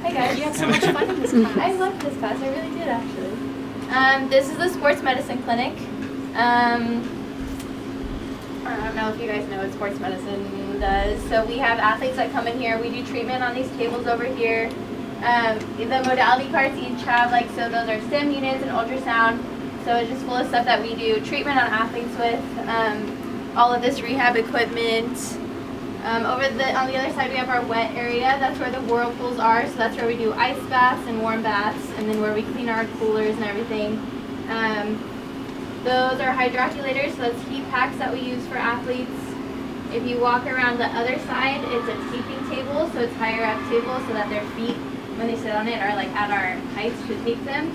Hi guys. You had so much fun in this class. I loved this class. I really did actually. This is the sports medicine clinic. I don't know if you guys know what sports medicine does. So we have athletes that come in here. We do treatment on these tables over here. The modality cards each have so those are stim units and ultrasound. So it's just full of stuff that we do treatment on athletes with. All of this rehab equipment. On the other side we have our wet area. That's where the whirlpools are. So that's where we do ice baths and warm baths, and then where we clean our coolers and everything. Those are hydroculators, so that's heat packs that we use for athletes. If you walk around the other side, it's a taping table, so it's higher up table so that their feet, when they sit on it, are at our heights to tape them.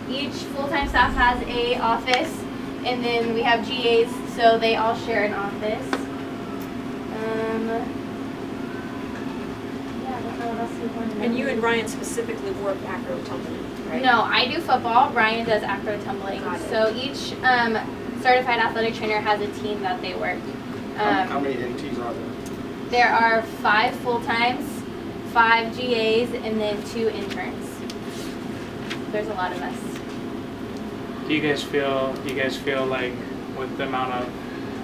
Each full-time staff has a office, and then we have GAs, so they all share an office. Yeah, I don't know what else we want to know. And you and Ryan specifically work acro tumbling, right? No, I do football. Ryan does acro tumbling. Got it. So each certified athletic trainer has a team that they work. How many NTs are there? There are 5 full-times, 5 GAs, and then 2 interns. There's a lot of us. Do you guys feel like with the amount of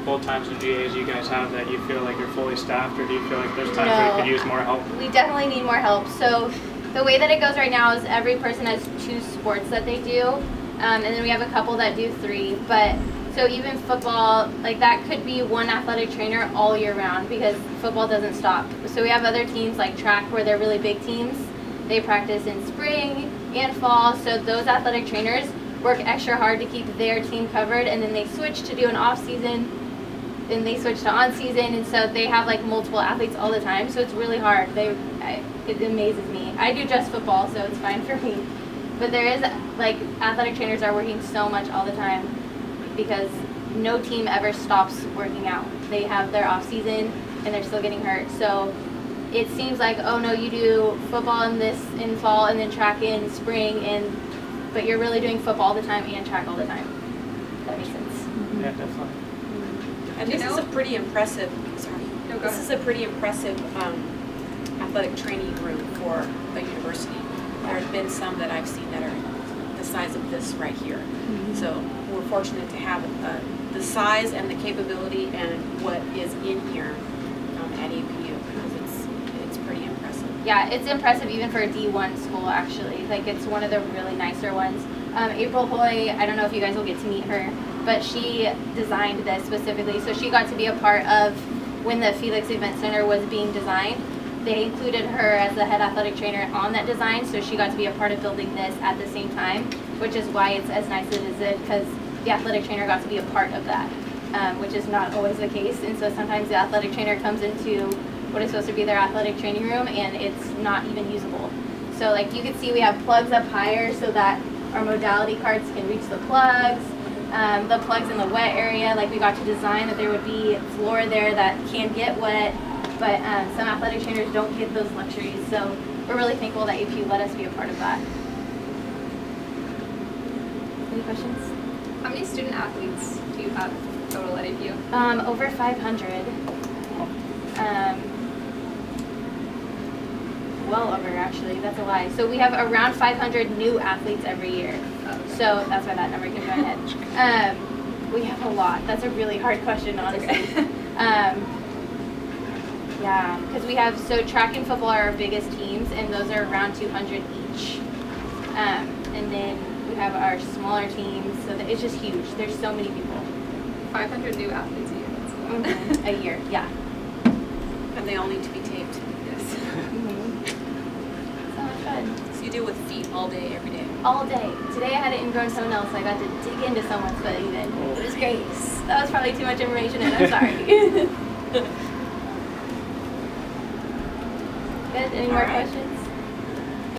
full-times and GAs you guys have that you feel like you're fully staffed, or do you feel like there's times where you could use more help? We definitely need more help. So the way that it goes right now is every person has 2 sports that they do, and then we have a couple that do 3. But so even football, that could be one athletic trainer all year round because football doesn't stop. So we have other teams like track where they're really big teams. They practice in spring and fall. So those athletic trainers work extra hard to keep their team covered, and then they switch to do an off season, then they switch to on season, and so they have multiple athletes all the time. So it's really hard. It amazes me. I do just football, so it's fine for me. But there is athletic trainers are working so much all the time because no team ever stops working out. They have their off season and they're still getting hurt. So it seems like, oh no, you do football in fall and then track in spring, but you're really doing football all the time and track all the time. That makes sense. Yeah, definitely. And this is a pretty impressive. Sorry. No, go This ahead. is a pretty impressive athletic training room for a university. There have been some that I've seen that are the size of this right here. Mm-hmm. So we're fortunate to have the size and the capability and what is in here at APU because it's pretty impressive. Yeah, it's impressive even for a D1 school actually. It's one of the really nicer ones. April Hoy, I don't know if you guys will get to meet her, but she designed this specifically. So she got to be a part of when the Felix Event Center was being designed. They included her as the head athletic trainer on that design, so she got to be a part of building this at the same time, which is why it's as nice as it is, because the athletic trainer got to be a part of that, which is not always the case. And so sometimes the athletic trainer comes into what is supposed to be their athletic training room and it's not even usable. So you can see we have plugs up higher so that our modality cards can reach the plugs. The plugs in the wet area, we got to design that there would be floor there that can get wet, but some athletic trainers don't get those luxuries. So we're really thankful that APU let us be a part of that. Any questions? How many student athletes do you have total at APU? Over 500. Well over, actually. That's a lie. So we have around 500 new athletes every year. So that's why that number came to my head. We have a lot. That's a really hard question, honestly. Okay. Yeah, because we have, so track and football are our biggest teams, and those are around 200 each. And then we have our smaller teams, so that it's just huge. There's so many people. 500 new athletes a year. That's a lot. A year, yeah. And they all need to be taped. Yes. So much fun. So you deal with feet all day, every day. All day. Today I had an ingrown toenail, so I got to dig into someone's foot even. It was great. That was probably too much information, and I'm sorry. Good. Any more All right. questions?